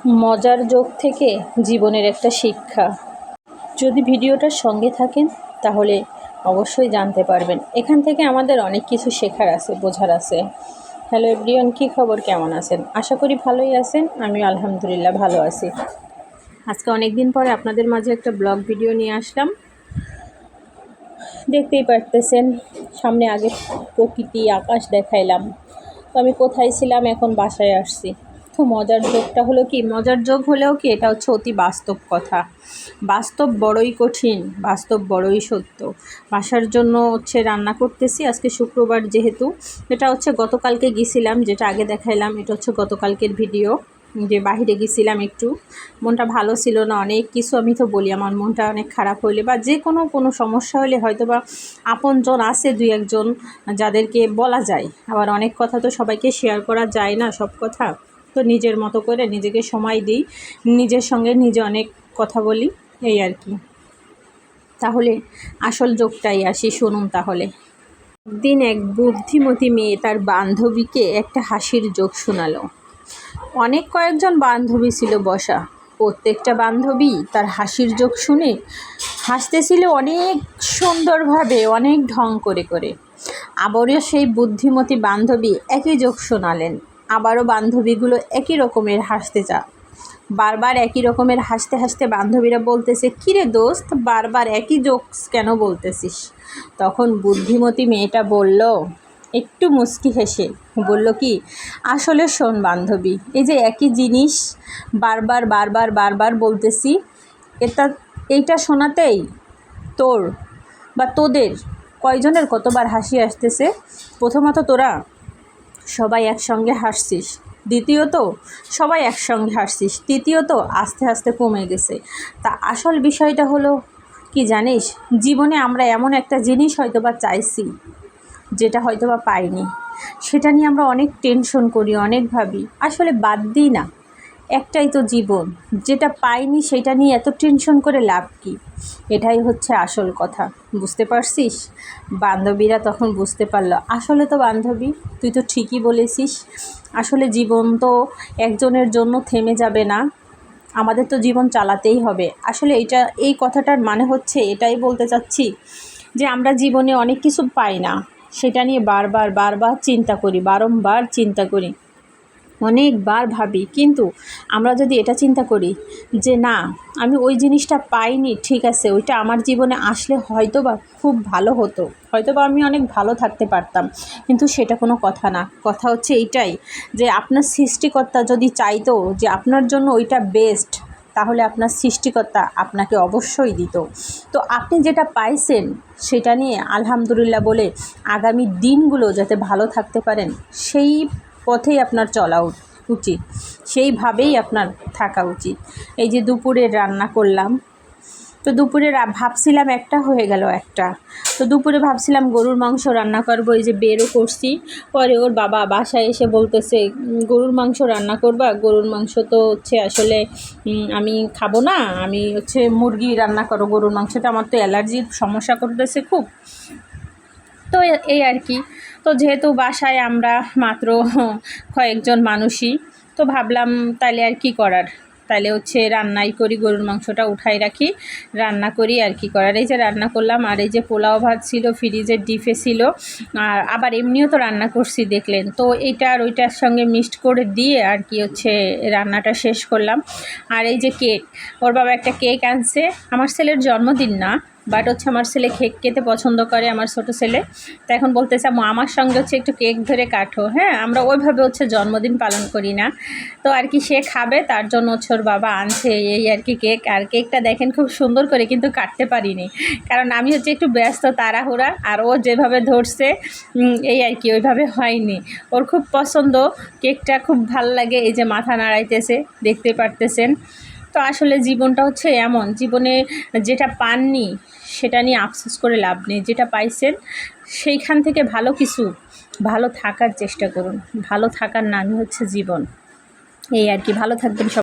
মজার যোগ থেকে জীবনের একটা শিক্ষা। যদি ভিডিওটার সঙ্গে থাকেন তাহলে অবশ্যই জানতে পারবেন। এখান থেকে আমাদের অনেক কিছু শেখার আছে, বোঝার আছে। হ্যালো এভরিওয়ান, কী খবর, কেমন আছেন? আশা করি ভালোই আছেন। আমি আলহামদুলিল্লাহ ভালো আছি। আজকে অনেক দিন পরে আপনাদের মাঝে একটা ব্লগ ভিডিও নিয়ে আসলাম। দেখতেই পারতেছেন সামনে আগে প্রকৃতি, আকাশ দেখাইলাম। তো আমি কোথায় ছিলাম, এখন বাসায় আসছি। তো মজার যোগটা হলো কি, মজার যোগ হলেও কি এটা হচ্ছে অতি বাস্তব কথা। বাস্তব বড়ই কঠিন, বাস্তব বড়ই সত্য। বাসার জন্য হচ্ছে রান্না করতেছি আজকে শুক্রবার যেহেতু। এটা হচ্ছে গতকালকে গেছিলাম, যেটা আগে দেখাইলাম, এটা হচ্ছে গতকালকের ভিডিও। যে বাহিরে গেছিলাম, একটু মনটা ভালো ছিল না, অনেক কিছু। আমি তো বলি আমার মনটা অনেক খারাপ হইলে বা যে কোনো সমস্যা হলে হয়তো বা আপনজন আছে দুই একজন যাদেরকে বলা যায়, আবার অনেক কথা তো সবাইকে শেয়ার করা যায় না সব কথা। তো নিজের মতো করে নিজেকে সময় দিই, নিজের সঙ্গে নিজে অনেক কথা বলি, এই আর কি। তাহলে আসল যোগটাই আসি, শুনুন তাহলে। একদিন এক বুদ্ধিমতী মেয়ে তার বান্ধবীকে একটা হাসির যোগ শোনালো। অনেক কয়েকজন বান্ধবী ছিল বসা। প্রত্যেকটা বান্ধবী তার হাসির যোগ শুনে হাসতেছিল অনেক সুন্দরভাবে, অনেক ঢং করে করে। আবারও সেই বুদ্ধিমতী বান্ধবী একই যোগ শোনালেন। আবারও বান্ধবীগুলো একই রকমের হাসতে বারবার একই রকমের হাসতে হাসতে বান্ধবীরা বলতেছে, কিরে দোস্ত, বারবার একই জোকস কেন বলতেছিস? তখন বুদ্ধিমতী মেয়েটা বলল, একটু মুচকি হেসে বলল কি, আসলে শোন বান্ধবী, এই যে একই জিনিস বারবার বারবার বারবার বলতেছি, এইটা শোনাতেই তোর বা তোদের কয়জনের কতবার হাসি আসতেছে। প্রথমত তোরা সবাই একসঙ্গে হাসছিস, দ্বিতীয়ত সবাই একসঙ্গে হাসছিস, তৃতীয়ত আস্তে আস্তে কমে গেছে। তা আসল বিষয়টা হলো কি জানিস, জীবনে আমরা এমন একটা জিনিস হয়তোবা চাইছি যেটা হয়তোবা পাইনি, সেটা নিয়ে আমরা অনেক টেনশন করি, অনেক ভাবি। আসলে বাদ দিই না, একটাই তো জীবন, যেটা পাইনি সেটা নিয়ে এত টেনশন করে লাভ কি? এটাই হচ্ছে আসল কথা, বুঝতে পারছিস? বান্ধবীরা তখন বুঝতে পারলো, আসলে তো বান্ধবী তুই তো ঠিকই বলেছিস, আসলে জীবন তো একজনের জন্য থেমে যাবে না, আমাদের তো জীবন চালাতেই হবে। আসলে এই কথাটার মানে হচ্ছে এটাই বলতে চাচ্ছি যে আমরা জীবনে অনেক কিছু পাই না, সেটা নিয়ে বারবার বারবার চিন্তা করি, বারংবার চিন্তা করি, অনেকবার ভাবি। কিন্তু আমরা যদি এটা চিন্তা করি যে না, আমি ওই জিনিসটা পাইনি, ঠিক আছে, ওইটা আমার জীবনে আসলে হয়তোবা খুব ভালো হতো, হয়তোবা আমি অনেক ভালো থাকতে পারতাম, কিন্তু সেটা কোনো কথা না। কথা হচ্ছে এইটাই যে আপনার সৃষ্টিকর্তা যদি চাইতো যে আপনার জন্য ওইটা বেস্ট, তাহলে আপনার সৃষ্টিকর্তা আপনাকে অবশ্যই দিত। তো আপনি যেটা পাইছেন সেটা নিয়ে আলহামদুলিল্লাহ বলে আগামী দিনগুলো যাতে ভালো থাকতে পারেন, সেই পথেই আপনার চলা উচিত, সেইভাবেই আপনার থাকা উচিত। এই যে দুপুরে রান্না করলাম, তো দুপুরে ভাবছিলাম একটা হয়ে গেল একটা। তো দুপুরে ভাবছিলাম গরুর মাংস রান্না করবো, এই যে বেরও করছি। পরে ওর বাবা বাসায় এসে বলতেছে, গরুর মাংস রান্না করবা? গরুর মাংস তো হচ্ছে আসলে আমি খাবো না, আমি হচ্ছে মুরগি রান্না করো, গরুর মাংসটা আমার তো অ্যালার্জির সমস্যা করতেছে খুব। তো এই আর কি। তো যেহেতু বাসায় আমরা মাত্র কয়েকজন মানুষই, তো ভাবলাম তাহলে আর কি করার, তাহলে হচ্ছে রান্নাই করি, গরুর মাংসটা উঠাই রাখি, রান্না করি, আর কি করার। এই যে রান্না করলাম, আর এই যে পোলাও ভাত ছিল ফ্রিজের ডিপে ছিল, আর আবার এমনিও তো রান্না করছি দেখলেন। তো এইটা আর ওইটার সঙ্গে মিক্সড করে দিয়ে আর কি হচ্ছে রান্নাটা শেষ করলাম। আর এই যে কেক, ওর বাবা একটা কেক আনছে, আমার ছেলের জন্মদিন না, বাট হচ্ছে আমার ছেলে কেক খেতে পছন্দ করে, আমার ছোটো ছেলে। তো এখন বলতেছে আমার সঙ্গে হচ্ছে একটু কেক ধরে কাটো। হ্যাঁ, আমরা ওইভাবে হচ্ছে জন্মদিন পালন করি না, তো আর কি সে খাবে তার জন্য হচ্ছে ওর বাবা আনছে এই আর কি কেক। আর কেকটা দেখেন খুব সুন্দর করে, কিন্তু কাটতে পারিনি, কারণ আমি হচ্ছে একটু ব্যস্ত, তাড়াহুড়া, আর ও যেভাবে ধরছে এই আর কি ওইভাবে হয়নি। ওর খুব পছন্দ কেকটা, খুব ভাল লাগে। এই যে মাথা নাড়াইতেছে, দেখতে পারতেছেন। তো আসলে জীবনটা হচ্ছে এমন, জীবনে যেটা পাননি সেটা নিয়ে আফসোস করে লাভ নেই, যেটা পাইছেন সেইখান থেকে ভালো থাকার চেষ্টা করুন। ভালো থাকার নামই হচ্ছে জীবন, এই আর কি। ভালো থাকবেন সব।